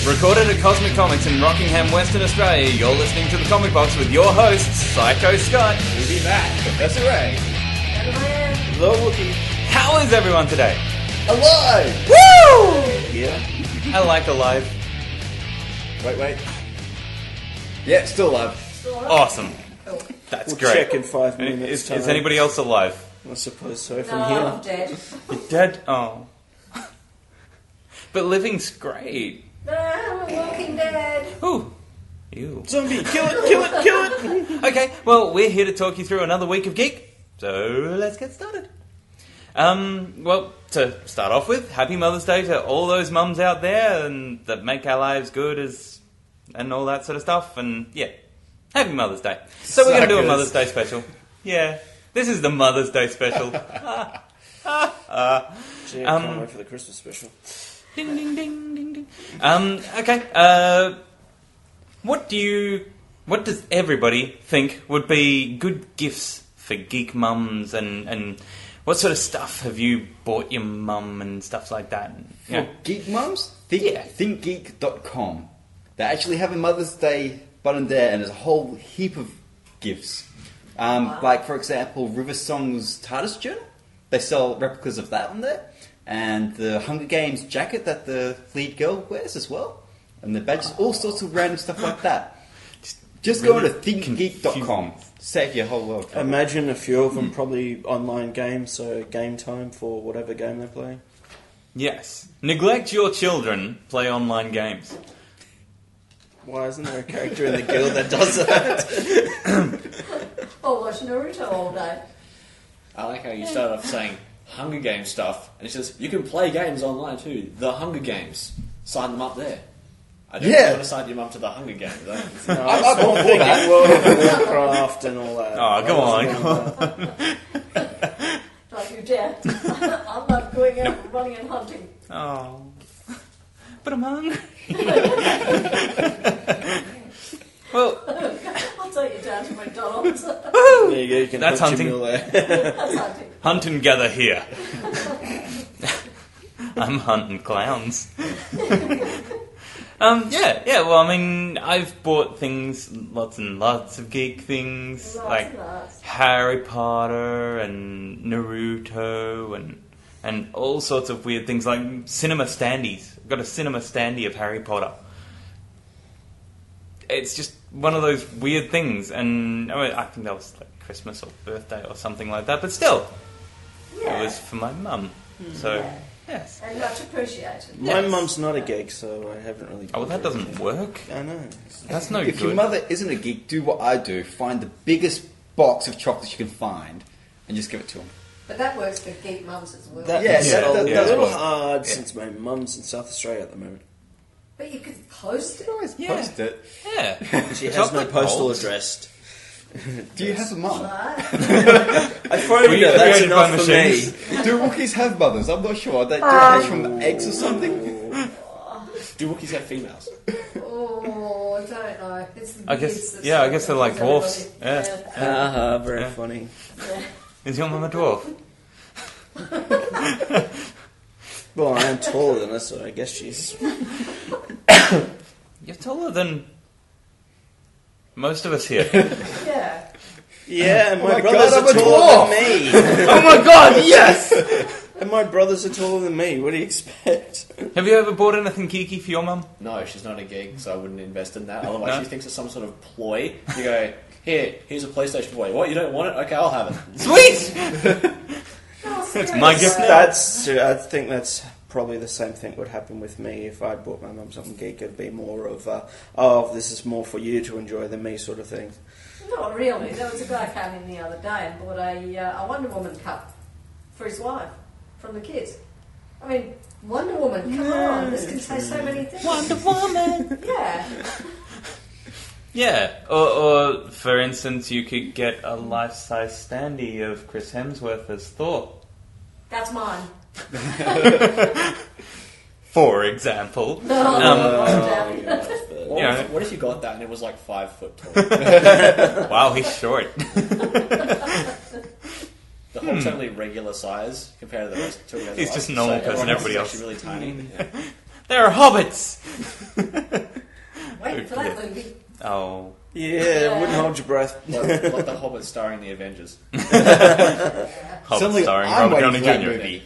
Recorded at Cosmic Comics in Rockingham, Western Australia, you're listening to The Comic Box with your hosts, Psycho Scott, Ruby Matt, Professor Ray, and The Wookie. How is everyone today? Alive! Woo! Yeah. I like alive. Wait. Yeah, still alive. Awesome. That's We'll great. check in 5 minutes. Is anybody else alive? I suppose so. From No, here. I'm dead. You're dead? Oh. But living's great. No, I'm walking dead. Ooh. Ew. Zombie, kill it! Okay, well, we're here to talk you through another week of Geek, so let's get started. Well, to start off with, Happy Mother's Day to all those mums out there and that make our lives good and all that sort of stuff, and yeah, Happy Mother's Day. So we're going to do a Mother's Day special. Yeah, this is the Mother's Day special. Gee, I can't wait for the Christmas special. Ding, ding, ding, ding, ding. Okay, what does everybody think would be good gifts for geek mums, and what sort of stuff have you bought your mum and stuff like that? For geek mums, Yeah. thinkgeek.com. They actually have a Mother's Day button there, and there's a whole heap of gifts. Like, for example, River Song's TARDIS journal. They sell replicas of that on there. And the Hunger Games jacket that the lead girl wears as well. And the badges, all sorts of random stuff like that. Just go really to thinkgeek.com. Save your whole world. Imagine a few of them probably online games, so game time for whatever game they're playing. Yes. Neglect your children, play online games. Why isn't there a character in the guild that does that? Or watch Naruto all day. I like how you started off saying Hunger Games stuff, and it says you can play games online too. The Hunger Games. Sign them up there. I don't want to sign your mum to the Hunger Games. No, I'm I'm all for thinking that. World of Warcraft and all that. Oh, come on. Don't you dare. I'm not going out and running and hunting. Oh. But I'm hungry. Well, I'll take you down to McDonald's. There you go, you can That's punch hunting. your meal there. That's hunting. hunt and gather here. I'm hunting clowns. Well, I mean, I've bought things, lots and lots of geek things, Lots like and lots. Harry Potter and Naruto and all sorts of weird things, like cinema standees. I've got a cinema standee of Harry Potter. It's just one of those weird things, and I think that was like Christmas or birthday or something like that, but still, Yeah. it was for my mum. So, Yeah. yes. And much appreciated. My Yes. mum's not a geek, so I haven't really... Oh, well, that doesn't work. I know. That's no If good. your mother isn't a geek, do what I do. Find the biggest box of chocolates you can find and just give it to them. But that works for geek mums as well. That's Yeah, a that little works. hard Yeah. since my mum's in South Australia at the moment. But you could post it. Always Yeah. post it. Yeah. She has no Chocolate postal molds. address. Do you have a mum? Right? I phoned We her, that's created by enough for me. machines. Do Wookiees have mothers? I'm not sure. They do hatch from eggs or something? Do Wookiees have females? Oh, I don't know. It's the I kids guess, that yeah, I guess they're like confuse dwarfs. everybody. Yeah. Very Yeah. funny. Yeah. Is your mum a dwarf? Well, I am taller than her, so I guess she's... You're taller than most of us here. Yeah. Yeah, and my, my brothers God, are I'm a taller than me. Oh my god, yes! And my brothers are taller than me. What do you expect? Have you ever bought anything geeky for your mum? No, she's not a geek, so I wouldn't invest in that. Otherwise, No? she thinks it's some sort of ploy. You go, here's a PlayStation for you. What, you don't want it? Okay, I'll have it. Sweet! That's my gift now. That's true. I think that's probably the same thing would happen with me if I bought my mum something geek. It'd be more of, this is more for you to enjoy than me sort of thing. Not really. There was a guy came in the other day and bought a Wonder Woman cup for his wife from the kids. I mean, Wonder Woman, come on. This can say so many things. Wonder Woman! Yeah. Yeah, or for instance, you could get a life-size standee of Chris Hemsworth as Thor. That's mine. For example. What, Yeah. what if you got that and it was like 5 foot tall? Wow, he's short. The Hulk's only regular size compared to the rest. He's just normal person, everyone else everybody is else. actually really tiny. Yeah. They're hobbits! Wait for that movie. Oh. Yeah, wouldn't hold your breath. Like the Hobbit starring the Avengers. Hobbit Something starring I'm Robert waiting Downey for that Jr. movie.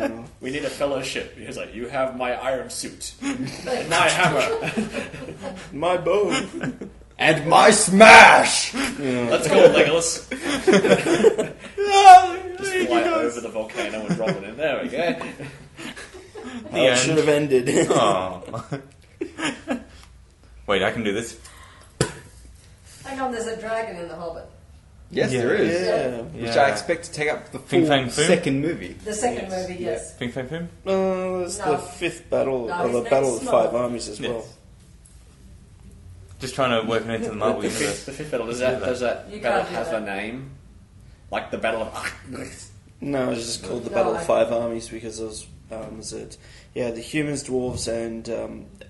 Yeah. We need a fellowship. He's like, you have my iron suit. And my hammer. My bow. And my smash! Let's go, Legolas. Just fly over the volcano and drop it in. There we go. Oh, it should have ended. Oh. Wait, I can do this. Hang on, there's a dragon in The Hobbit. Yes, Yeah. there is. Yeah. Which I expect to take up the Fing full Fang Foom? second movie. The second Yes. movie, yes. Ping Fang Foom? It's No. the fifth battle, No, or the his Battle name's of the Five Small. Armies as well. Yes. Just trying to work it into the Marvel The universe. fifth battle, does that You battle can't do have that. a name? Like the Battle of... No, it's just called the No, Battle of I- Five Armies because it was the humans, dwarves, and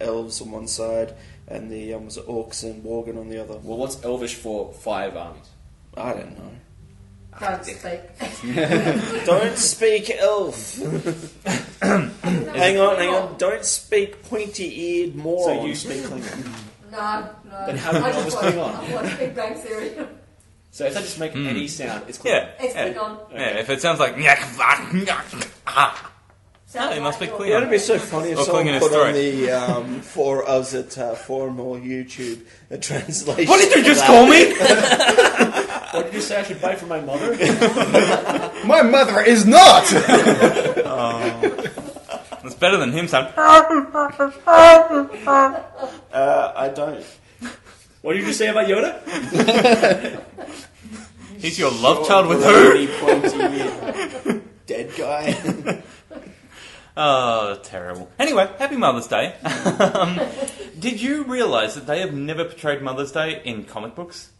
elves on one side, and the was it orcs and worgen on the other. Well, what's Elvish for 5 armies? I don't know. Can't speak. Don't speak elf. Hang on. Don't speak pointy-eared moron. So you speak Klingon. No. Then how do you I know just what's watch- going on? I watch Big Bang Theory. So if they just make any sound, it's Klingon. Yeah. It's yeah. Klingon. Yeah, if it sounds like... Ah. Sounds it must be like Klingon. Yeah, it'd be so funny if Or someone Klingon put on story. the forum or YouTube a translation. What did you of just that. call me? What did you say I should buy for my mother? My mother is not! It's better than him sound. I don't. What did you say about Yoda? He's your love child with Pointy, who? pointy, dead guy. Oh, terrible. Anyway, happy Mother's Day. Did you realise that they have never portrayed Mother's Day in comic books?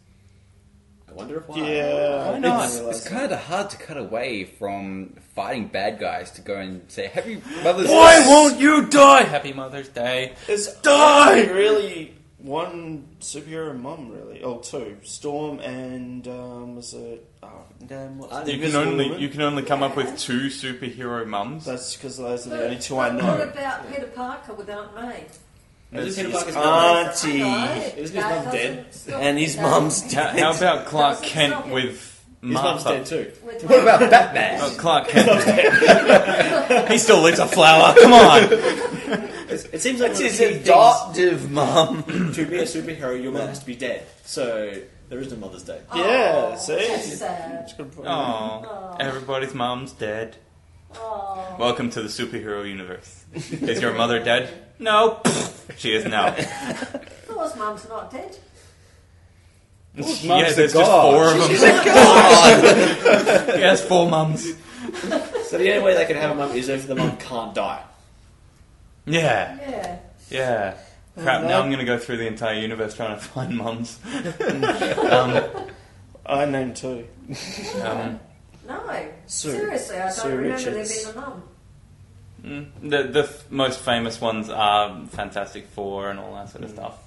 I wonder if why. Yeah. Why not? It's kind of hard to cut away from fighting bad guys to go and say, Happy Mother's Why Day. won't you die? Happy Mother's Day. It's Die! really one superhero mum, really. Oh, two. Storm and was it? Oh, damn! What's the You Invisible Woman? can only come up with 2 superhero mums. That's because those are the only two I What know. about Peter Parker with Aunt May? Isn't Peter His Parker's mother? Auntie. Isn't his mum dead? And his mum's dead. How about Clark Doesn't Kent stop it. with His mum's Martha? dead too. What about Batman? Oh, Clark Kent. He still eats a flower. Come on. It seems like It's one of his the key things, adoptive mum. to be a superhero, your mum has to be dead. So there is no Mother's Day. Yeah, Oh, see? That's sad. Oh, everybody's mom's dead. Oh. Welcome to the superhero universe. Is your mother dead? No. She is now. Thor's mum's not dead. Yeah, there's just god. 4 of them. He has 4 mums. So the only way they can have a mum is if the mum can't die. Yeah, Yeah. yeah. Crap, now I'm going to go through the entire universe trying to find mums. um, I know two. No. Sue. Seriously, I don't Sue remember there Richards. being a mum. the most famous ones are Fantastic Four and all that sort of stuff.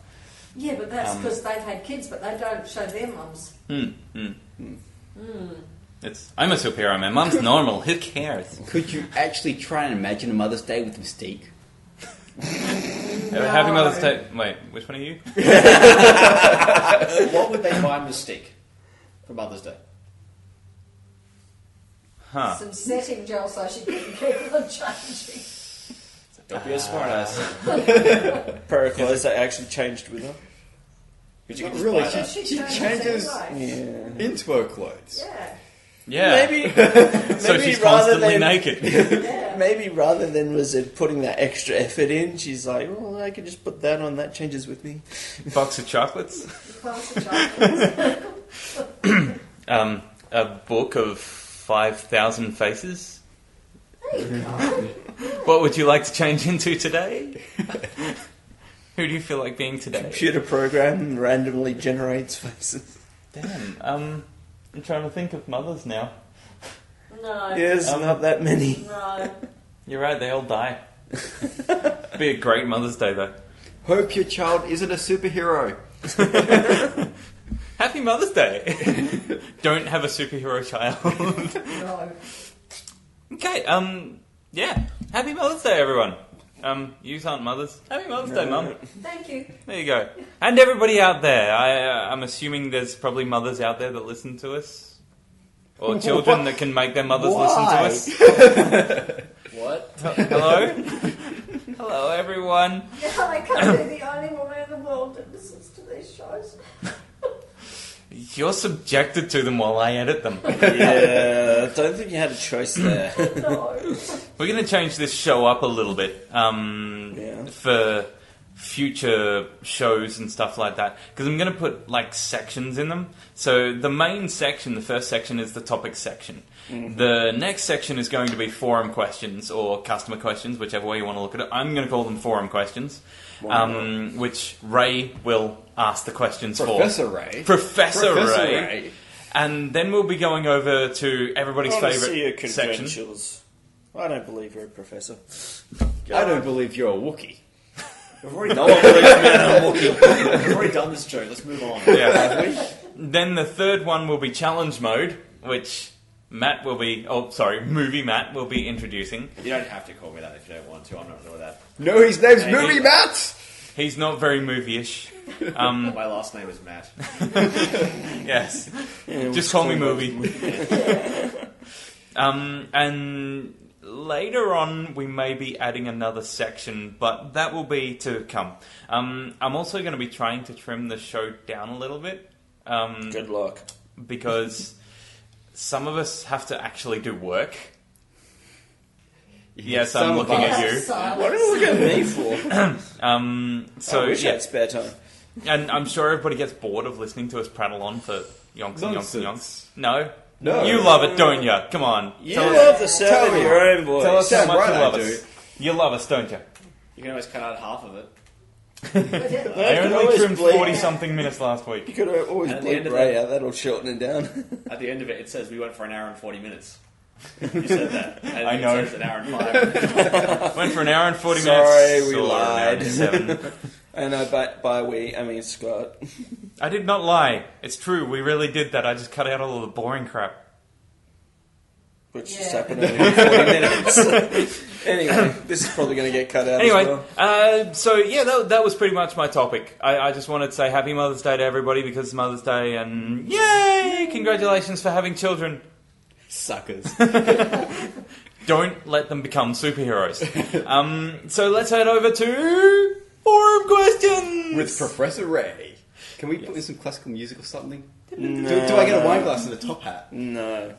Yeah, but that's because they've had kids, but they don't show their mums. I'm a superhero, man. Mum's normal. Who cares? Could you actually try and imagine a Mother's Day with Mystique? Happy Mother's Day. Wait, which one are you? What would they buy Mystique for Mother's Day? Huh. Some setting gel so she couldn't keep on changing. Don't be a smartass. Pair of clothes that actually changed with her. Because you can Not just really, buy that. She She changes changes anyway. Yeah. into her clothes. Yeah. Yeah. Maybe, So maybe she's rather constantly than naked. Yeah. maybe rather than was it putting that extra effort in, she's like, well, I can just put that on. That changes with me. Box of chocolates. Box of chocolates. A book of 5,000 faces. There you go. What would you like to change into today? Who do you feel like being today? Computer program randomly generates faces. Damn. I'm trying to think of mothers now. No. Yes, not that many. No. You're right, they all die. Be a great Mother's Day, though. Hope your child isn't a superhero. Happy Mother's Day! Don't have a superhero child. No. Okay, yeah. Happy Mother's Day, everyone. Yous aren't mothers. Happy Mother's Day, Mum. Thank you. There you go. And everybody out there. I'm assuming there's probably mothers out there that listen to us. Or children that can make their mothers listen to us. What? Hello? Hello, everyone. Yeah, I can't be the only woman in the world that listens to these shows. You're subjected to them while I edit them. Yeah, I don't think you had a choice there. No. We're going to change this show up a little bit for future shows and stuff like that. Because I'm going to put, like, sections in them. So the main section, the first section, is the topic section. Mm-hmm. The next section is going to be forum questions or customer questions, whichever way you want to look at it. I'm going to call them forum questions, which Ray will ask the questions Professor for. Ray. Professor Ray. And then we'll be going over to everybody's favourite section. I don't believe you're a professor. I don't believe you're a Wookiee. We've already done We've already done this joke. Let's move on. Yeah, have we? Then the third one will be challenge mode, which Matt will be... Oh, sorry, Movie Matt will be introducing. You don't have to call me that if you don't want to. I'm not doing that. No, his name's Movie Matt! He's not very movie-ish. My last name is Matt. Yes. Yeah, just call me Movie. And later on, we may be adding another section, but that will be to come. I'm also going to be trying to trim the show down a little bit. Good luck. Because some of us have to actually do work. Yes, I'm looking at you. What are you looking at me for? So I wish I had spare time. And I'm sure everybody gets bored of listening to us prattle on for yonks and yonks and yonks. No? No. You love it, don't you? Come on. You love the sound of your own voice. Tell us how Sound much right, you I love do. us. You love us, don't you? You can always cut out half of it. I only always trimmed bleep. 40-something minutes last You week. could always And at the end bleep of Ray that- out. That'll shorten it down. At the end of it, it says we went for an hour and 40 minutes. You said that. And I know. It says an hour and 5. Went for an hour and 40 Sorry, minutes. we or an hour and lied. 7. And by we, I mean Scott. I did not lie. It's true, we really did that. I just cut out all the boring crap. Which just Yeah. happened in 40 minutes. Anyway, this is probably going to get cut out Anyway, as well. so yeah, that was pretty much my topic. I just wanted to say Happy Mother's Day to everybody because it's Mother's Day, and yay! Congratulations for having children. Suckers. Don't let them become superheroes. So let's head over to forum questions With Professor Ray. Can we put in some classical music or something? No, Do I get a wine glass and a top hat? No.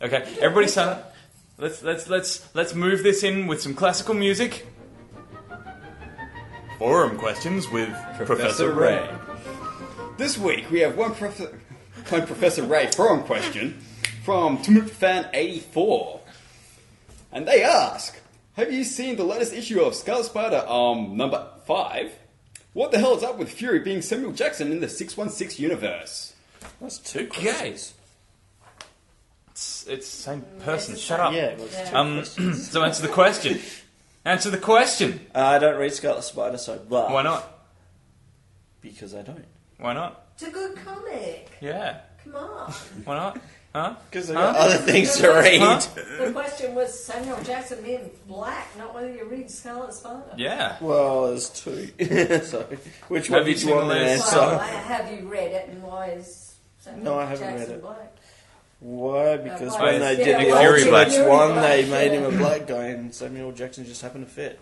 Okay, everybody silent. Let's move this in with some classical music. Forum questions with Professor Ray. This week we have one Professor Ray forum question from TumutFan84. And they ask, have you seen the latest issue of Scarlet Spider, number 5? What the hell is up with Fury being Samuel Jackson in the 616 universe? That's two Okay. questions. It's the same person. Shut up. Yeah, it was two questions. So answer the question. Answer the question. I don't read Scarlet Spider, so blah. Why not? Because I don't. Why not? It's a good comic. Yeah. Come on. Why not? Huh? Because I've got other things to read. Huh? The question was Samuel Jackson being black, not whether you read Scarlet Spider. Yeah. Well, there's two. So, which Have one you did seen you want the me to latest answer? Well, have you read it, and why is Samuel No, I haven't Jackson read it. black? Why? Because Why when is- they yeah, did the why is Ultimates Fury one, black? they made him Yeah. a black guy, and Samuel Jackson just happened to fit.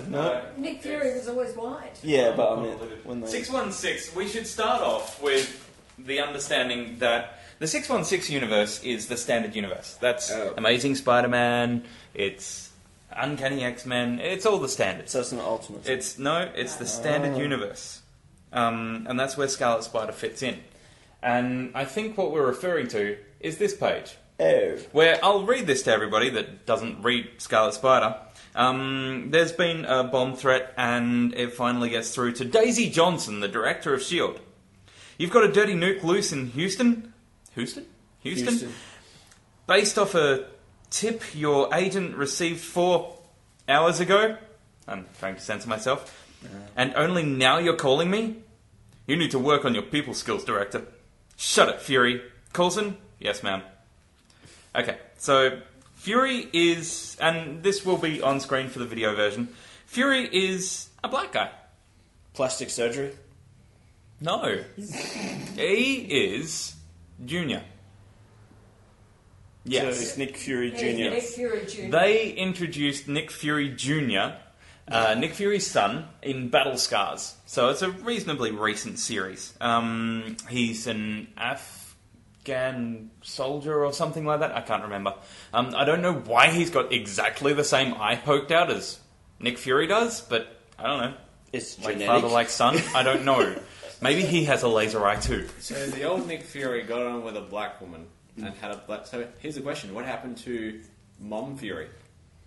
No. Nick Fury was always white. Yeah, but I mean, when they 616. We should start off with the understanding that the 616 universe is the standard universe. That's Amazing Spider-Man. It's Uncanny X-Men. It's all the standards. so it's an Ultimate. It's the standard universe, and that's where Scarlet Spider fits in. And I think what we're referring to is this page, where I'll read this to everybody that doesn't read Scarlet Spider. There's been a bomb threat, and it finally gets through to Daisy Johnson, the director of S.H.I.E.L.D. You've got a dirty nuke loose in Houston? Houston? Based off a tip your agent received 4 hours ago? I'm trying to censor myself. And only now you're calling me? You need to work on your people skills, director. Shut it, Fury. Coulson? Yes, ma'am. Okay, so Fury is, and this will be on screen for the video version, Fury is a black guy. Plastic surgery? No. He is Junior. So Yes. it's Nick Fury He's Jr. Nick Fury Jr. They introduced Nick Fury Jr., Nick Fury's son, in Battle Scars. So it's a reasonably recent series. He's an Afghan soldier or something like that. I can't remember. I don't know why he's got exactly the same eye poked out as Nick Fury does, but I don't know. It's Like genetic. father, like son? I don't know. Maybe he has a laser eye too. So the old Nick Fury got on with a black woman and had a black. So here's the question: what happened to Mom Fury?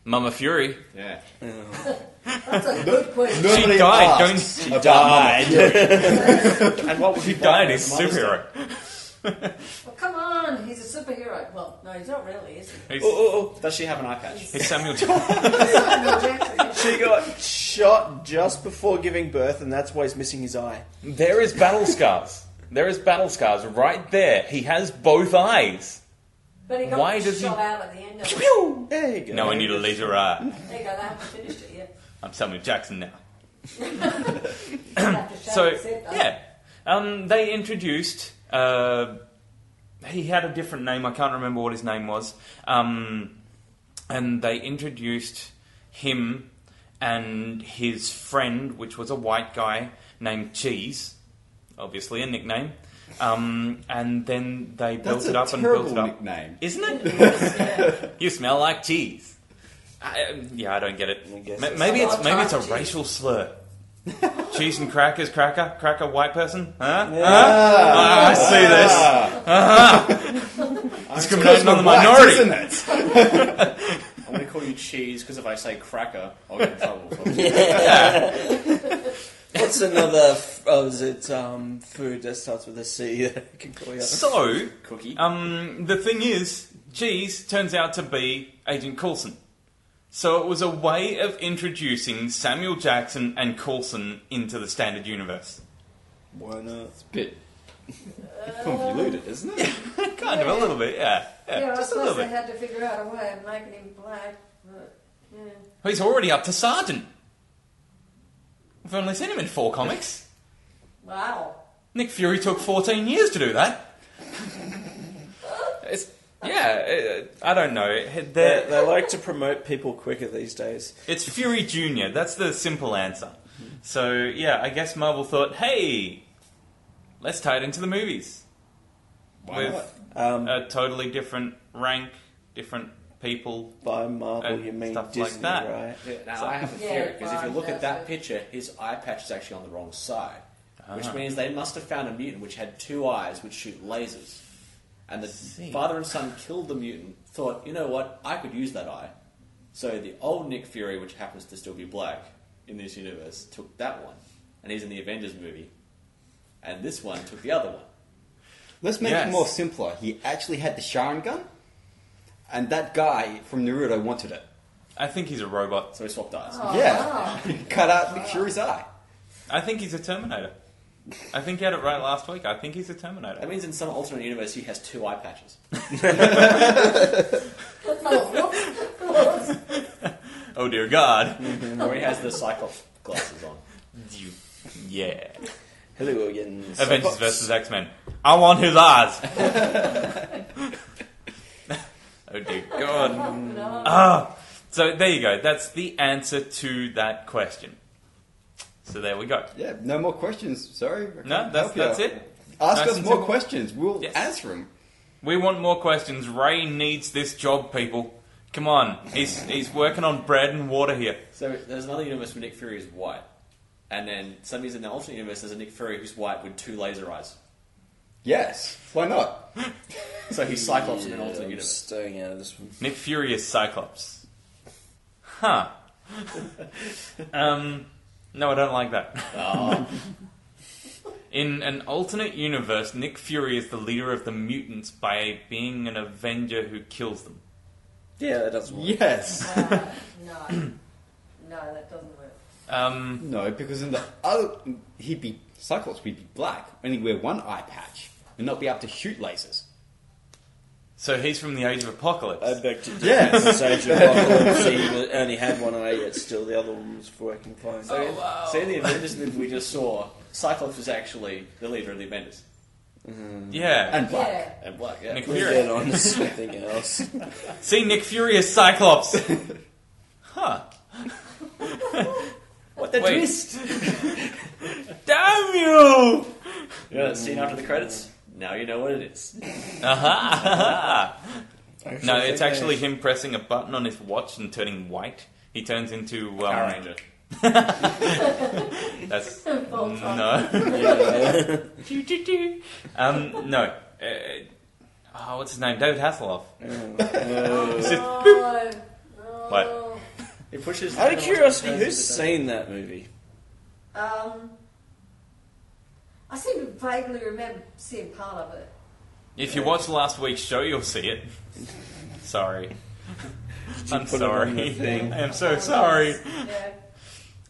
Mama Fury. Yeah. That's a good question. Nobody She died, asked don't- about died. Mama Fury. And what would She you died buy as for Mother's superhero. Day? Well, come on, he's a superhero. Well, no, he's not really, is he? He's, Does she have an eye patch? he's Samuel Jackson. Samuel Jackson. She got shot just before giving birth, and that's why he's missing his eye. There is battle scars. There is battle scars right there. He has both eyes. But he got Why does he- shot out at the end of it. Pew! There you go. No, I need a laser eye. There you go, they haven't finished it yet. I'm Samuel Jackson now. You have to shave So, his head, though. yeah. They introduced... he had a different name. I can't remember what his name was. And they introduced him and his friend, which was a white guy named Cheese. Obviously a nickname. And then they built That's it a up and built terrible it up. nickname. Isn't it? Yeah. You smell like cheese. Yeah, I don't get it. I guess Maybe it's- it's a Cheese. racial slur. Cheese and crackers, cracker, white person. Huh? Yeah. Ah, I see this. Discriminating on the minority. Isn't it? I'm going to call you cheese because if I say cracker, I'll get in trouble. For it. What's another? Is it food that starts with a C that I can call you? So, Cookie. the thing is, Cheese turns out to be Agent Coulson. So it was a way of introducing Samuel Jackson and Coulson into the standard universe. Why not? It's a bit convoluted, isn't it? Kind of, a little bit, yeah. Yeah, I Just a little suppose they bit. had to figure out a way of making him black, but, yeah. He's already up to Sergeant. We've only seen him in 4 comics. Wow. Nick Fury took 14 years to do that. I don't know. They like to promote people quicker these days. It's Fury Jr. That's the simple answer. So, yeah, I guess Marvel thought, hey, let's tie it into the movies. Why With not? a totally different rank, different people. By Marvel, And you mean stuff like Disney, that. right? Yeah, now, So- I have a Yeah, theory because if you fine, look at that's that it. picture, his eye patch is actually on the wrong side. Which Ah. means they must have found a mutant which had 2 eyes which shoot lasers. And the See. father and son killed the mutant, thought, you know what, I could use that eye. So the old Nick Fury, which happens to still be black in this universe, took that one. And he's in the Avengers movie. And this one took the other one. Let's make Yes. it more simpler. He actually had the Sharon gun, and that guy from Naruto wanted it. I think he's a robot. So he swapped eyes. Oh, Yeah. wow. Cut out Nick Fury's eye. I think he's a Terminator. I think you had it right last week. I think he's a Terminator. That means in some alternate universe he has 2 eye patches. Oh dear God. Or he has the Cyclops glasses on. Yeah. Hello, Williams. Avengers vs. X-Men. I want his eyes. Oh dear God. No. Ah. So there you go. That's the answer to that question. So there we go. Yeah, no more questions. Sorry. I No, can't that's help you. that's it. Ask Nice us and more simple. questions. We'll Yes. answer them. We want more questions. Ray needs this job, people. Come on. He's working on bread and water here. So there's another universe where Nick Fury is white. And then somebody's in the alternate universe, there's a Nick Fury who's white with 2 laser eyes. Yes. Why not? So he's Cyclops in an Yeah, alternate I'm universe. staying out of this one. Nick Fury is Cyclops. Huh. No, I don't like that. Oh. In an alternate universe, Nick Fury is the leader of the mutants by being an Avenger who kills them. Yeah, that doesn't work. Yes. No. No, that doesn't work. No, because in the other, Cyclops would be black, only wear one eye patch, and not be able to shoot lasers. So he's from the Age of Apocalypse. I beg to differ. Yes. This Age of Apocalypse, he only had one eye, yet still the other one was working fine. So, so in the Avengers movie we just saw, Cyclops was actually the leader of the Avengers. Yeah. And black. Yeah. And Black, yeah. Nick We'll Fury. get on to something else. See Nick Fury as Cyclops. Huh. What the Wait. twist? Damn you! You know that scene after the credits? Now you know what it is. Aha! Actually, No, I it's think actually him pressing a button on his watch and turning white. He turns into Power Ranger. That's Voltron. no. Yeah. No. What's his name? David Hasselhoff. Oh, What? He pushes. Out of curiosity, who's seen that movie? I seem to vaguely remember seeing part of it. If you watch last week's show, you'll see it. Sorry. I'm put it on the sorry. thing? I am so sorry. Yeah.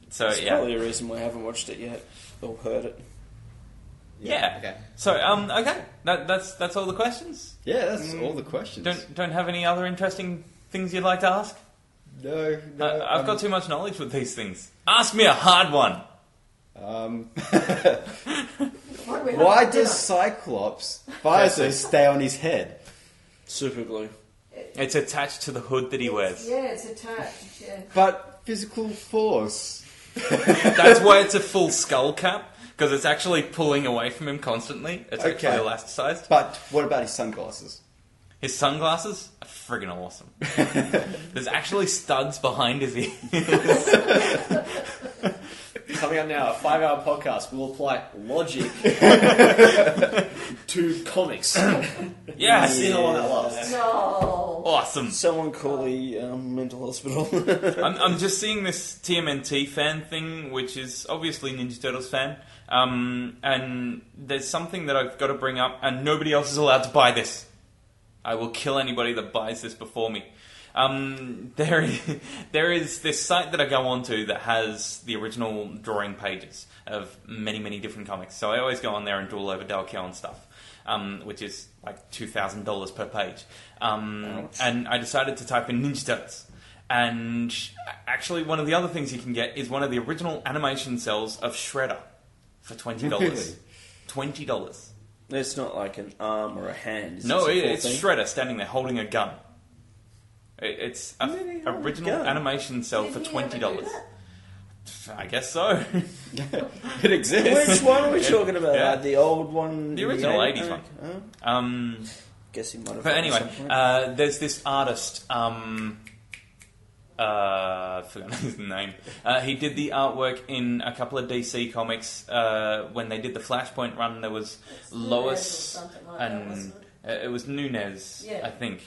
So That's yeah. probably a reason why I haven't watched it yet or heard it. Yeah. Okay. So okay. That's all the questions. Yeah, that's all the questions. Don't have any other interesting things you'd like to ask? No, no. I've got too much knowledge with these things. Ask me a hard one. Why does Cyclops visor stay on his head? Super glue. It's attached to the hood that he wears. Yeah, it's attached. Yeah. But physical force. That's why it's a full skull cap, because it's actually pulling away from him constantly. It's Okay. actually elasticized. But what about his sunglasses? His sunglasses are friggin' awesome. There's actually studs behind his ears. Coming up now, a 5-hour podcast. We'll apply logic to comics. Yes! See how long that lasts. No. Awesome. Someone call the mental hospital. I'm just seeing this TMNT fan thing, which is obviously Ninja Turtles fan. And there's something that I've got to bring up, and nobody else is allowed to buy this. I will kill anybody that buys this before me. There is this site that I go onto that has the original drawing pages of many, many different comics. So I always go on there and drool over Dale Keown stuff, which is like $2,000 per page. And I decided to type in Ninja Turtles. And actually, one of the other things you can get is one of the original animation cells of Shredder for $20. Really? $20. It's not like an arm or a hand. No, a full it's thing? Shredder standing there holding a gun. It's an Really? Holding a original gun? animation cell Did for he ever do $20. that? I guess so. It exists. Which one are we Yeah. talking about? Yeah. The old one? The original 80s one. Oh, guess he might have. But done it anyway, at some point. there's this artist. I forgot his name. He did the artwork in a couple of DC comics. When they did the Flashpoint run, there was Lois Nunez or something like that, and wasn't it was Nunez, Yeah. I think.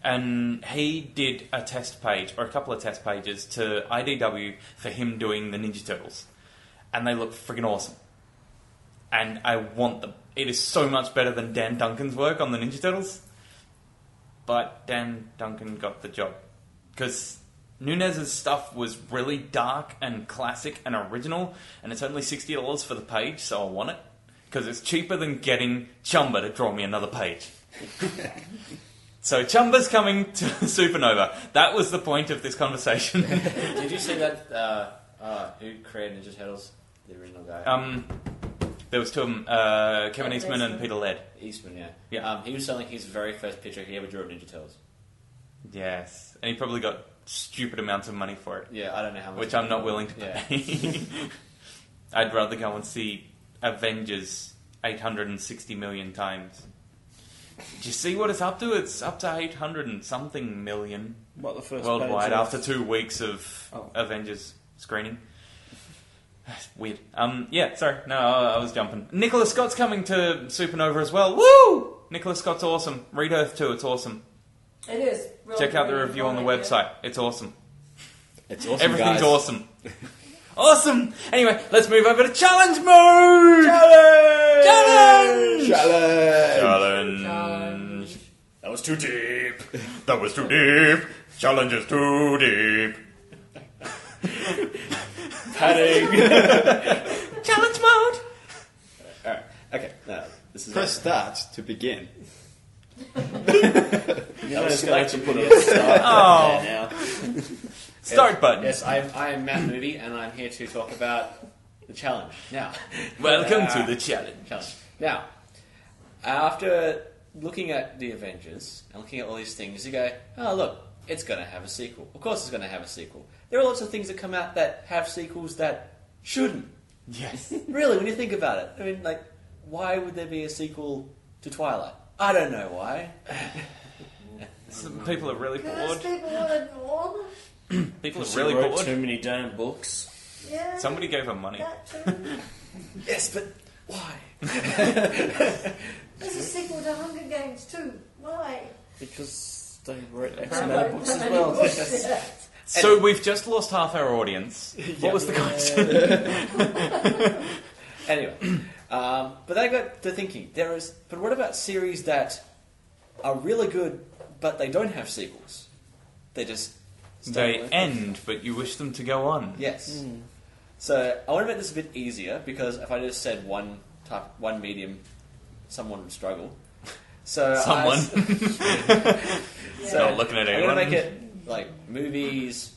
And he did a test page, or a couple of test pages, to IDW for him doing the Ninja Turtles. And they look friggin' awesome. And I want them. It is so much better than Dan Duncan's work on the Ninja Turtles. But Dan Duncan got the job. Because Nunez's stuff was really dark and classic and original, and it's only $60 for the page, so I want it. Because it's cheaper than getting Chumba to draw me another page. So Chumba's coming to Supernova. That was the point of this conversation. Did you see that? Who created Ninja Turtles? The original guy. There was two of them, Kevin Eastman and Peter Laird. Eastman, yeah. Yeah. He was selling his very first picture he ever drew of Ninja Turtles. Yes. And he probably got stupid amounts of money for it. Yeah, I don't know how much. Which I'm not willing to Yeah. pay. I'd rather go and see Avengers 860 million times. Do you see what it's up to? It's up to 800 and something million What, the first worldwide page of- after 2 weeks of Oh. Avengers screening. That's weird. Yeah, sorry. No, I was jumping. Nicholas Scott's coming to Supernova as well. Woo! Nicholas Scott's awesome. Read Earth 2, it's awesome. It is. Check out the review on the website. It's awesome. It's awesome, Everything's guys. awesome. Awesome! Anyway, let's move over to challenge mode! Challenge! Challenge! That was too deep. That was too deep. Challenge is too deep. Padding. Challenge mode! Alright, okay. Now, this is Press start to begin. You know, was it's going to have to put selected. a start Oh. there now. Start button. Yes, I am Matt Movie, and I'm here to talk about the challenge. Now, Welcome to the challenge. Now, after looking at the Avengers and looking at all these things, you go, oh look, it's going to have a sequel. Of course, it's going to have a sequel. There are lots of things that come out that have sequels that shouldn't. Yes. Really, when you think about it, I mean, like, why would there be a sequel to Twilight? I don't know why. Some people are really Because bored. people wanted more. People are She really wrote bored. too many damn books. Yeah. Somebody gave her money. That too. Yes, but why? There's a sequel to Hunger Games too. Why? Because they wrote X amount of books as well. Yeah. So we've just lost half our audience. What was the question? Anyway, but they got to thinking. But what about series that are really good, but they don't have sequels? They just They stay end, but you wish them to go on. Yes. So I want to make this a bit easier because if I just said one medium, someone would struggle. So Someone. So Not looking at I'm anyone. going to make it like movies,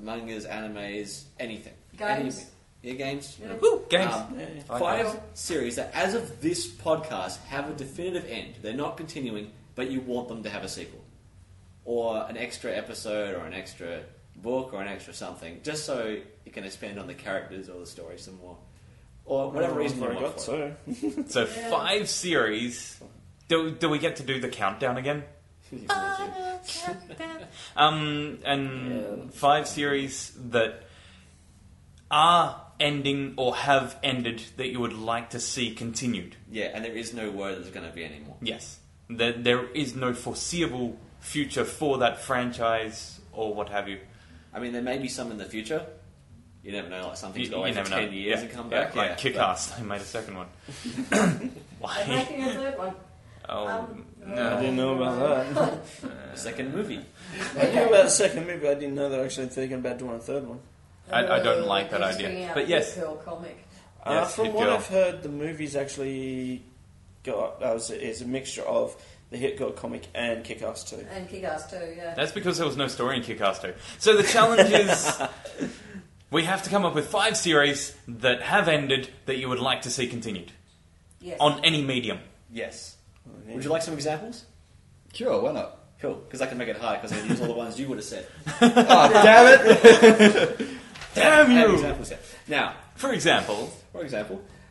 mangas, animes, anything. Games. Games. Yeah. Woo, games. I like 5 games. series that, as of this podcast, have a definitive end. They're not continuing, but you want them to have a sequel. Or an extra episode, or an extra book, or an extra something, just so you can expand on the characters or the story some more. Or whatever reason you I want got for it. So Yeah. 5 series. Do we get to do the countdown again? And 5 series that are ending or have ended that you would like to see continued. Yeah, and there is no word there's going to be anymore. Yes. There is no foreseeable future for that franchise or what have you. I mean, there may be some in the future. You never know, like something's You going away for never know. 10 years and come back. Like Yeah, Kick-Ass, they made a second one. They're Why? making a third one. Oh, I no. didn't know about that. but the second movie. I knew about the second movie. I didn't know they were actually thinking about doing a third one. I don't like that They're just idea. bringing out But yes. Hit Girl comic. Yes, From Hit what Girl. I've heard, the movie's actually got is a mixture of the Hit Girl comic and Kick-Ass 2. And Kick-Ass too, yeah. That's because there was no story in Kick-Ass 2. So the challenge is we have to come up with 5 series that have ended that you would like to see continued Yes. on any medium. Yes. Would you like some examples? Sure, why not? Cool, because I can make it hard because I can use all the ones you would have said. Oh, damn it! Damn I have you! examples here. Now, For example,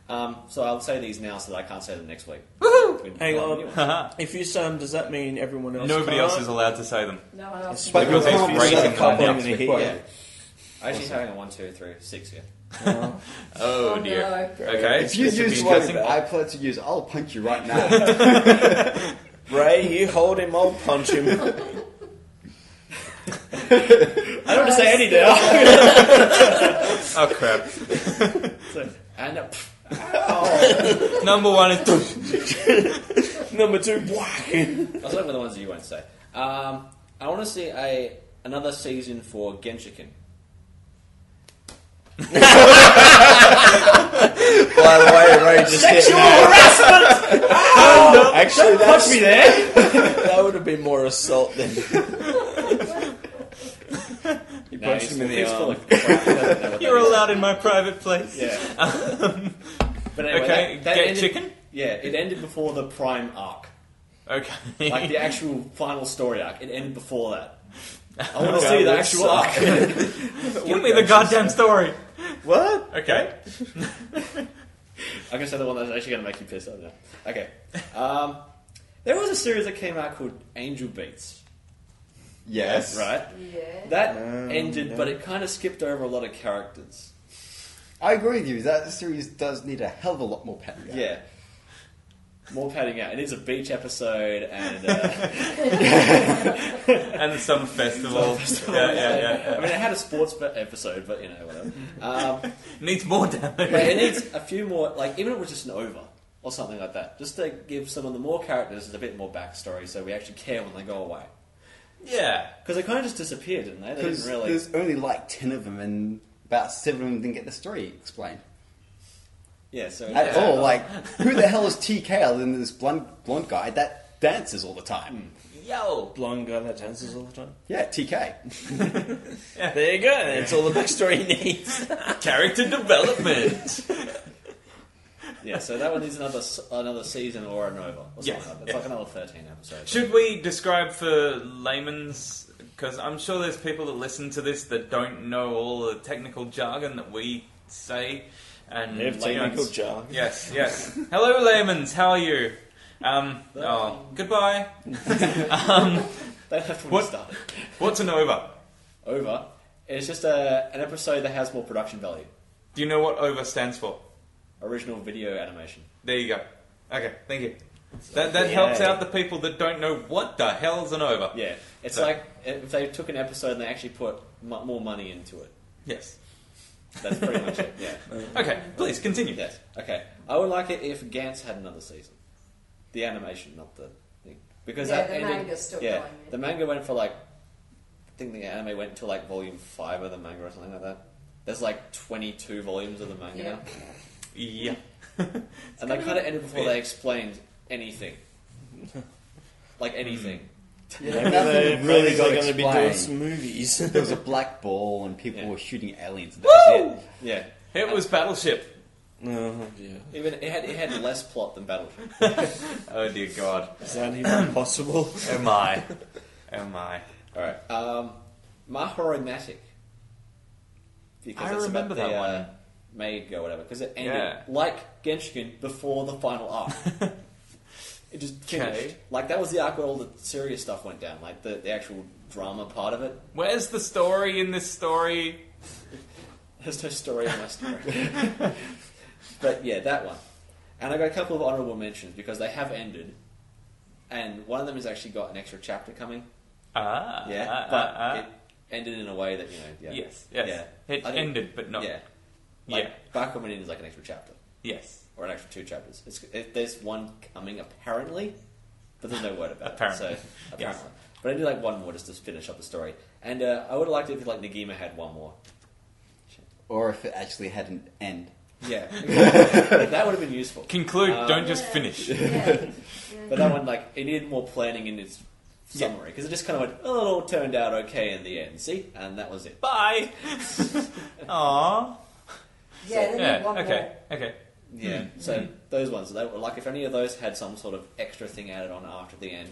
so I'll say these now so that I can't say them next week. woohoo! Hang on. Anyone. If you say them, does that mean everyone else Nobody can't? else is allowed to say them. No one else. But Because you it's can't be rating set a one couple down. next week, Yeah. yeah. I actually having a 1, 2, 3, 6 here. Oh. Oh Oh, dear. no. Okay. If you this would be use the word interesting. I plan to use, I'll punch you right now. Ray, you hold him, I'll punch him. I don't want to say any now. Oh crap. So, and Number 1 is... Number 2, whack. I'll start with the ones that you won't say. I want to see another season for Genshiken. By the way, Ray just Sexual hit harassment! Actually, Punch me there! that would have been more assault than. You No, punched he's him in the he's full arm. of crap. He doesn't know what You're that is. allowed in my private place. Yeah. But anyway, Okay, that get ended, chicken? Yeah, it ended before the Prime arc. Okay. Like the actual final story arc. It ended before that. I want to Okay, see the that actual arc. Give me the goddamn story. What? Okay. I'm going to say the one that's actually going to make you pissed off now. Okay. There was a series that came out called Angel Beats, Yes. right? Yeah. That No. ended, but it kind of skipped over a lot of characters. I agree with you. That series does need a hell of a lot more padding. Yeah. More padding out. It is a beach episode and... And the summer festival. Yeah. I mean, it had a sports episode, but, you know, whatever. Needs more damage. Yeah, it needs a few more, like, even if it was just an over or something like that, just to give some of the more characters a bit more backstory so we actually care when they go away. Yeah. Because they kind of just disappeared, didn't they? They Because didn't really... there's only like 10 of them, and about 7 of them didn't get the story explained. Yeah, so... At all. Like, who the hell is TK other than this blonde guy? That dances all the time. Yo! Blonde guy that dances all the time. Yeah, TK. There you go. That's all the backstory he needs. Character development! Yeah, so that one is another season or an over. Or Yeah, something like that. It's yeah. like another 13 episodes. Should we describe for layman's... Because I'm sure there's people that listen to this that don't know all the technical jargon that we say. And We have technical jargon. Yes, yes. Hello, layman's. How are you? Goodbye. They have to What? start. What's an over? Over. It's just an episode that has more production value. Do you know what over stands for? Original video animation. There you go. Okay, thank you. That helps out the people that don't know what the hell's an over. Yeah, it's So- like if they took an episode and they actually put more money into it. Yes. That's pretty much it. Yeah. Okay, please continue. Yes. Okay. I would like it if Gantz had another season. The animation, not the thing, because Yeah, that the ended, manga's still yeah, going, yeah. the manga went for like, I think the anime went to like volume 5 of the manga or something like that. There's like 22 volumes of the manga Yeah. now, Yeah. and they kind of ended before they explained anything, like anything. Maybe Nothing they really got going to be doing explained. some movies. There was a black ball and people Yeah. were shooting aliens. That was it. Yeah. It was Battleship. Oh, yeah. Even it had less plot than Battleship. Oh dear God. Is that even possible? Am I? Am I? All right. Mahoromatic. Because I it's remember about that the, one. Maid Girl, whatever. Because it ended Yeah. like Genshin before the final arc. It just finished. Okay. Like that was the arc where all the serious stuff went down. Like the actual drama part of it. Where's the story in this story? There's no story in my story. But yeah, that one. And I got a couple of honourable mentions because they have ended. And one of them has actually got an extra chapter coming. Yeah, but it ended in a way that, yeah. Yes, yes. Yeah. It I think- ended, but not. Yeah. Yeah. Like, Bakuman is like an extra chapter. Yes. Or an extra 2 chapters. There's one coming, apparently, but there's no word about Apparently. it. So, apparently. But I do like one more just to finish up the story. And I would have liked it if like Nagima had one more. Or if it actually had an end. Yeah. That would have been useful. Conclude, Um, don't just finish. Yeah. But that one, like, it needed more planning in its summary. Because it just kind of went, oh, it all turned out okay in the end. See? And that was it. Bye! Aww. Yeah, they Yeah, need one okay, okay. Yeah. So, those ones. They were, like, if any of those had some sort of extra thing added on after the end.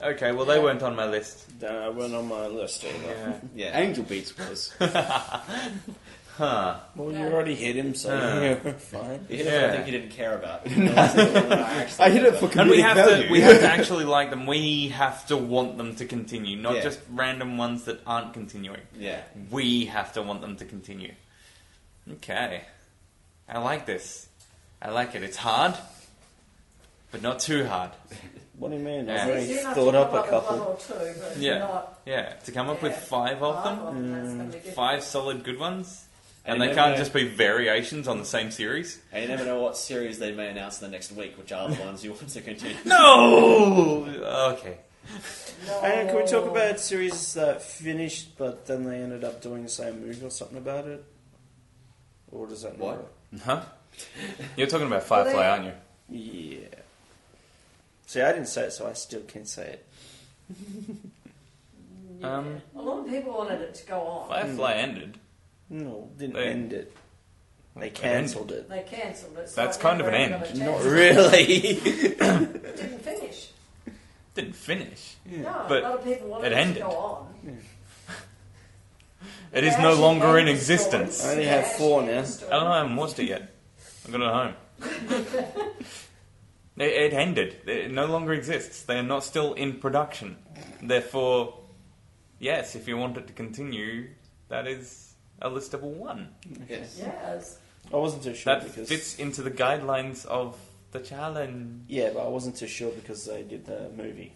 Okay, well, they weren't on my list. That went on my list either. Yeah. Yeah. Angel Beats was. Huh. Well, you already hit him, so you're fine. You hit it for Yeah. something you didn't care about. Unless it's the one that I actually I hit cared it for about. And we comedic have value. to we have to actually like them. We have to want them to continue, not Yeah. just random ones that aren't continuing. Yeah. We have to want them to continue. Okay. I like this. I like it. It's hard, but not too hard. What do you mean? Yeah. I've It's already easy enough thought to up come a with couple. one or two, but Yeah. not Yeah, to come up with yeah, 5 of them, that's gonna be difficult. 5 solid good ones, And and you they never can't know. just be variations on the same series. And you never know what series they may announce in the next week, which are the ones you want to continue. No. Okay. No. And can we talk about series that finished, but then they ended up doing the same movie or something about it? Or does that What? not? Huh? You're talking about Firefly, Well, they- aren't you? Yeah. See, I didn't say it, so I still can't say it. Yeah. A lot of people wanted it to go on. Firefly ended. No, didn't They- end it. They cancelled it. They cancelled it. So That's I kind of never an got a end. chance. Not really. It didn't finish. Didn't finish. No, But a lot of people wanted it it ended. to go on. It They is no actually longer in ended the story. existence. I only They have actually 4 ended now. the story. I don't know. I haven't watched it yet. I got it at home. It ended. It no longer exists. They are not still in production. Therefore, yes, if you want it to continue, that is a listable one. Yes. Yes. I wasn't too sure That because... fits into the guidelines of the challenge. Yeah, but I wasn't too sure because they did the movie.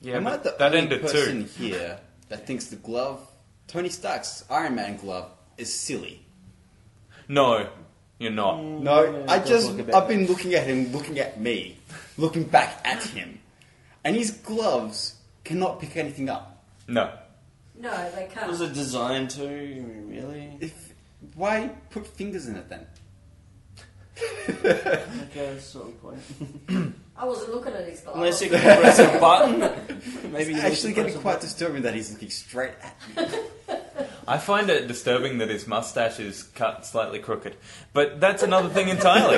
Yeah, Am I but the that only ended person too. here that thinks the glove, Tony Stark's Iron Man glove, is silly? No, you're not. No, Yeah, I it does just, look a bit I've been looking at him, looking at me, looking back at him, and his gloves cannot pick anything up. No. No, they can't. Was it designed to? I mean, really? Why put fingers in it then? Okay, that's sort of the point. I wasn't looking at his glasses. Unless you can press a button. Maybe It's you actually can getting quite disturbing that he's looking straight at me. I find it disturbing that his mustache is cut slightly crooked, but that's another thing entirely.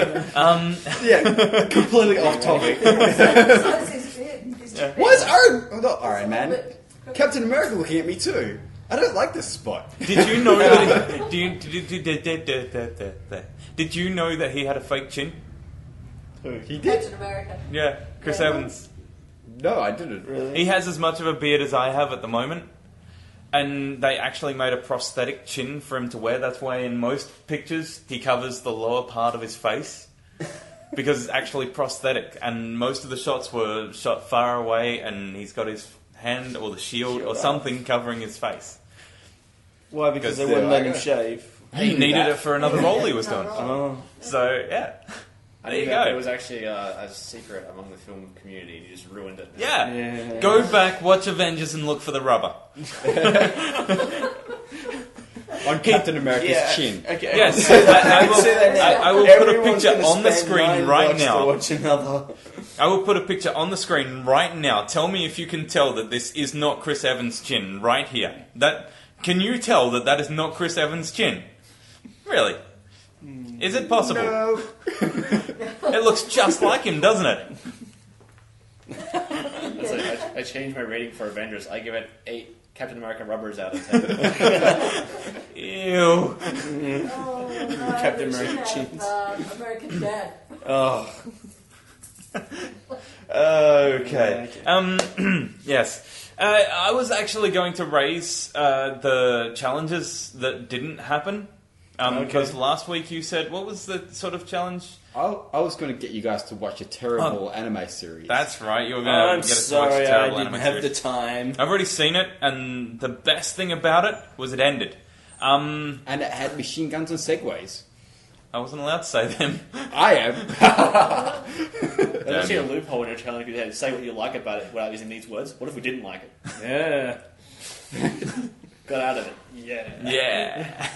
Yeah, completely off topic. So is his beard. Why is Iron Man, Captain America looking at me too? I don't like this spot. Did you know that? Did you know that he had a fake chin? He did? Captain America. Yeah, Chris Yeah. Evans. No, I didn't. Really? He has as much of a beard as I have at the moment. And they actually made a prosthetic chin for him to wear. That's why in most pictures he covers the lower part of his face. Because it's actually prosthetic. And most of the shots were shot far away and he's got his hand or the shield or something covering his face. Why? Because they Because wouldn't they're let him like- shave. He needed it for another role he was doing. Oh. So, yeah. I There you think that go. it was actually a secret among the film community. You just ruined it. Yeah. Yeah. Go back, watch Avengers and look for the rubber. On Captain America's Yeah. chin. Okay. Yes, I I can see that now. will put a Everyone's picture gonna on the spend screen $9 right to now. watch another. I will put a picture on the screen right now. Tell me if you can tell that this is not Chris Evans' chin right here. Can you tell that that is not Chris Evans' chin? Really? Is it possible? No. It looks just like him, doesn't it? That's like, I changed my rating for Avengers. I give it 8 Captain America rubbers out of 10. Ew. Oh, no, Captain we should America have, jeans. American Dad. Oh. Okay. Okay. Yes. I was actually going to raise the challenges that didn't happen. Because last week you said, what was the sort of challenge? I was going to get you guys to watch a terrible anime series. That's right, you were going to I'm get us to watch sorry, I terrible didn't anime have series. the time. I've already seen it, and the best thing about it was it ended. And it had machine guns and segways. I wasn't allowed to say them. I am. There's actually a loophole in your challenge. You had to say what you like about it without using these words. What if we didn't like it? Yeah. Got out of it. Yeah. Yeah.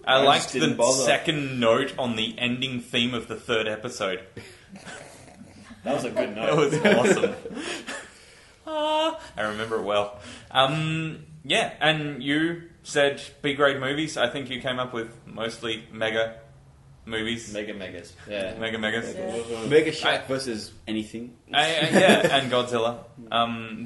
I I liked just didn't the bother. second note on the ending theme of the third episode. That was a good That note. was awesome. I remember it well. Yeah, and you said B-grade movies. I think you came up with mostly mega movies. Megas. Yeah. Mega megas. Yeah. Mega Shark versus anything. Yeah, and Godzilla.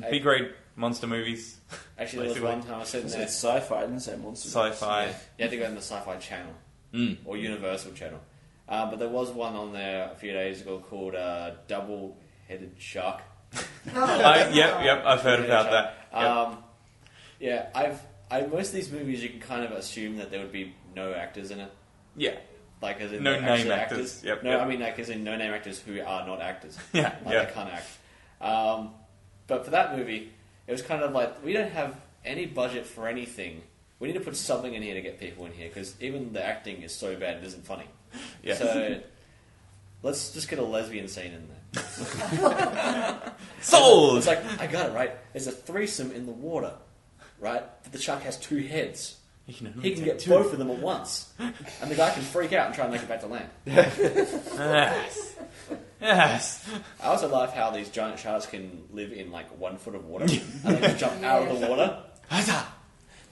B-grade monster movies. Actually, there was Basically. one time I was sitting Is there. it sci-fi? I didn't say monsters. Sci-fi. You had to go in the Sci-Fi Channel Mm. or Universal Channel. But there was one on there a few days ago called Double-Headed Shark. Yep, I've heard about that. Yep. Yeah, most of these movies you can kind of assume that there would be no actors in it, Yeah, like as in No they're name actually actors. Yep, no, yep. I mean like as in no name actors who are not actors. yeah, Like yeah. they can't act. But for that movie, it was kind of like we don't have any budget for anything. We need to put something in here to get people in here because even the acting is so bad it isn't funny. Yes. So let's just get a lesbian scene in there. Sold! It's like, I got it, right? There's a threesome in the water, right? But the shark has 2 heads. He can get both of them at once. And the guy can freak out and try and make it back to land. Yes. Yes. I also love how these giant sharks can live in like 1 foot of water. And they can jump out of the water.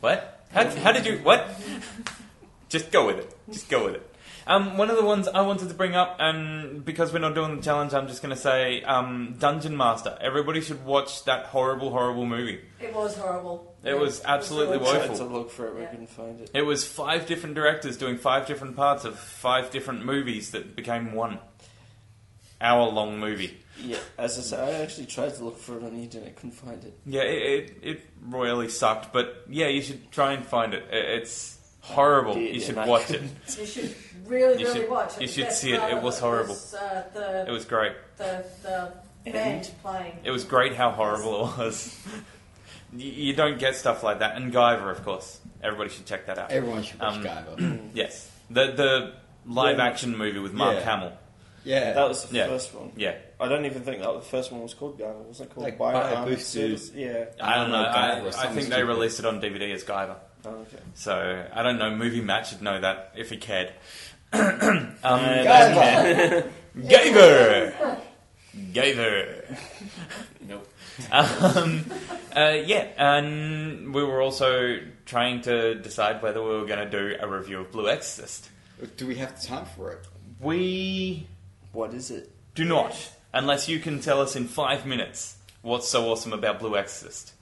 What? How did you... What? Just go with it. Just go with it. One of the ones I wanted to bring up, and because we're not doing the challenge, I'm just going to say Dungeon Master. Everybody should watch that horrible, horrible movie. It was horrible. It was absolutely really Tried woeful. to look for it, we Yeah. couldn't find it. It was 5 different directors doing 5 different parts of 5 different movies that became 1 hour-long movie. Yeah, as I said, I actually tried to look for it on the internet, couldn't find it. Yeah, it royally sucked, but yeah, you should try and find it. It's horrible. did, You should and I watch it. couldn't. You should really, You really should- watch it. you The should best see it. part It of was horrible. Was, It was great. the band playing. It was great how horrible it was. You don't get stuff like that. And Guyver, of course. Everybody should check that out. Everyone should watch Um, Guyver. Yes. The live action movie with Mark Yeah. Hamill. Yeah. That was the Yeah. first one. Yeah. I don't even think that the first one was called Guyver. Was it called Like Bioharmonic Boosted. Service? Yeah. I don't know. Guyver or I something think they stupid. released it on DVD as Guyver. Oh, okay. So, I don't know. Movie Matt should know that if he cared. Gaver. Nope. Yeah, and we were also trying to decide whether we were going to do a review of Blue Exorcist. Do we have the time for it? We What is it? do not, unless you can tell us in 5 minutes what's so awesome about Blue Exorcist.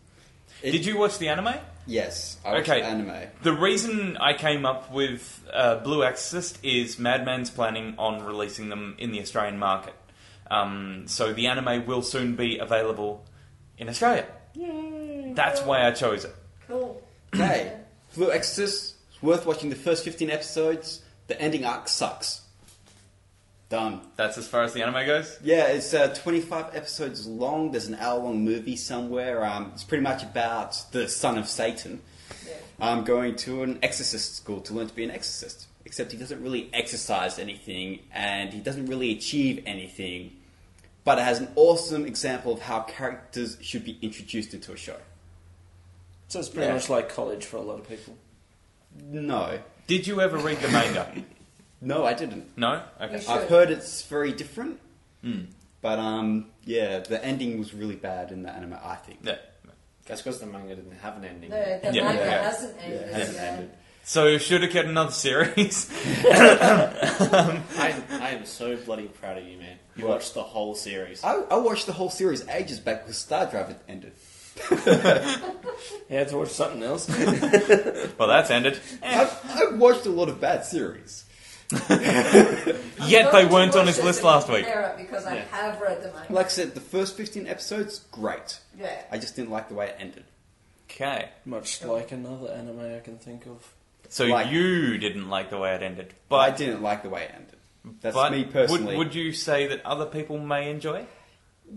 Did you watch the anime? Yes, I watched Okay. the anime. The reason I came up with Blue Exorcist is Madman's planning on releasing them in the Australian market. So the anime will soon be available in Australia. Yay. That's why I chose it. Cool. Okay, Blue Exorcist, it's worth watching the first 15 episodes. The ending arc sucks. Done. That's as far as the anime goes? Yeah, it's 25 episodes long. There's an hour-long movie somewhere. It's pretty much about the son of Satan Yeah. going to an exorcist school to learn to be an exorcist. Except he doesn't really exercise anything, and he doesn't really achieve anything. But it has an awesome example of how characters should be introduced into a show. So it's pretty Yeah. much like college for a lot of people. No. Did you ever read the manga? No, I didn't. No? Okay. You should. I've heard it's very different. Hmm. But, yeah, the ending was really bad in the anime, I think. Yeah. That's because the manga didn't have an ending. The Yeah. manga Yeah. hasn't ended. Yeah, hasn't yeah. ended. So should it get another series? I am so bloody proud of you, man. You What? watched the whole series. I watched the whole series ages back because Star Drive ended. You had to watch something else. Well, that's ended. I've watched a lot of bad series. Yet they weren't on his list last week. Because I Yeah. have read the manga. Like I said, the first 15 episodes, great. Yeah. I just didn't like the way it ended. Okay. Much like another anime I can think of. So Like- you didn't like the way it ended. But I But, didn't like the way it ended. That's but me personally. Would you say that other people may enjoy?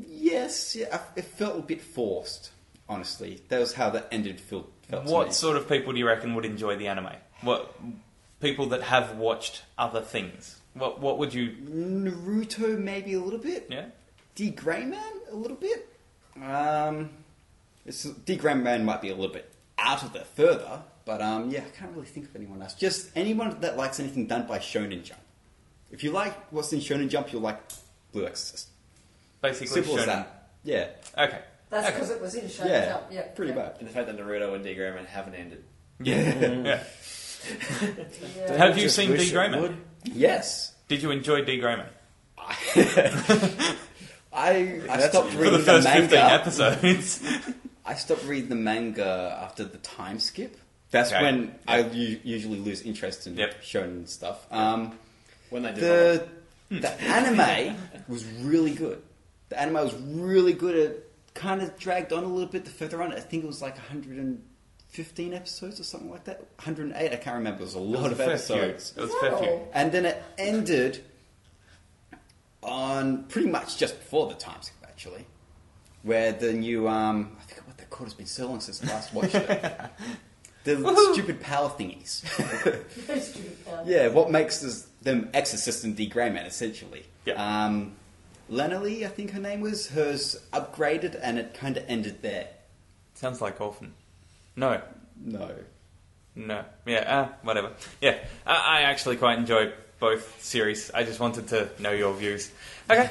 Yes, yeah, it felt a bit forced, honestly. That was how that ended felt to What me. sort of people do you reckon would enjoy the anime? What people that have watched other things? What would you? Naruto, maybe a little bit. Yeah. D. Grey Man, a little bit. D. Grey Man might be a little bit out of there further, but yeah, I can't really think of anyone else. Just anyone that likes anything done by Shonen Jump. If you like what's in Shonen Jump, you'll like Blue Exorcist. Basically, Simple as shonen. that. Yeah, Okay. That's Okay. because it was in Shonen yeah, Jump. Yeah. pretty yeah. bad. And the fact that Naruto and D. Grayman haven't ended. Yeah. Yeah. Have you Just seen wish D. it Grayman? would. Yes. Did you enjoy D. Grayman? I That's stopped For reading the the first 15 manga. episodes. I stopped reading the manga after the time skip. That's Okay. when I usually lose interest in Yep. shonen stuff. When they did The anime was really good. The anime was really good. It kind of dragged on a little bit the further on. I think it was like 115 episodes or something like that. 108, I can't remember. It was a lot of episodes. It was a fair few. Oh. And then it ended on pretty much just before the time skip, actually. Where the new, I think what they're called has been so long since I last watched it. The stupid power thingies. Yeah, what makes them Exorcist and D. Greyman, essentially. Yeah. Lenely, I think her name was, hers upgraded, and it kind of ended there. Sounds like Orphan. No. No. Yeah, whatever. Yeah, I actually quite enjoy both series. I just wanted to know your views. Okay.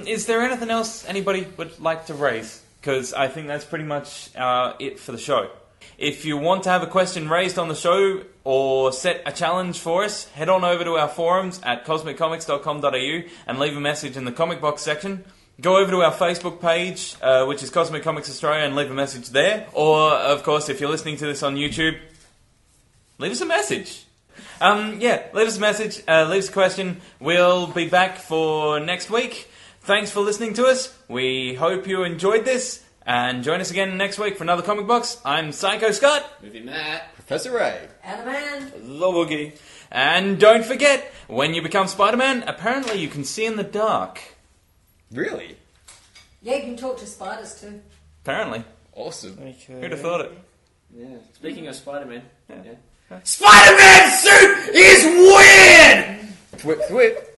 Is there anything else anybody would like to raise? Because I think that's pretty much it for the show. If you want to have a question raised on the show or set a challenge for us, head on over to our forums at cosmiccomics.com.au and leave a message in the comic box section. Go over to our Facebook page, which is Cosmic Comics Australia, and leave a message there. Or, of course, if you're listening to this on YouTube, leave us a message. Leave us a message, leave us a question. We'll be back for next week. Thanks for listening to us. We hope you enjoyed this. And join us again next week for another Comic Box. I'm Psycho Scott. Movie Matt. Professor Ray. Animan. The Woogie. And don't forget, when you become Spider-Man, apparently you can see in the dark. Really? Yeah, you can talk to spiders too. Apparently. Awesome. Okay. Who'd have thought it? Yeah. Speaking of Spider-Man. Yeah. Spider-Man suit is weird! Thwip, thwip.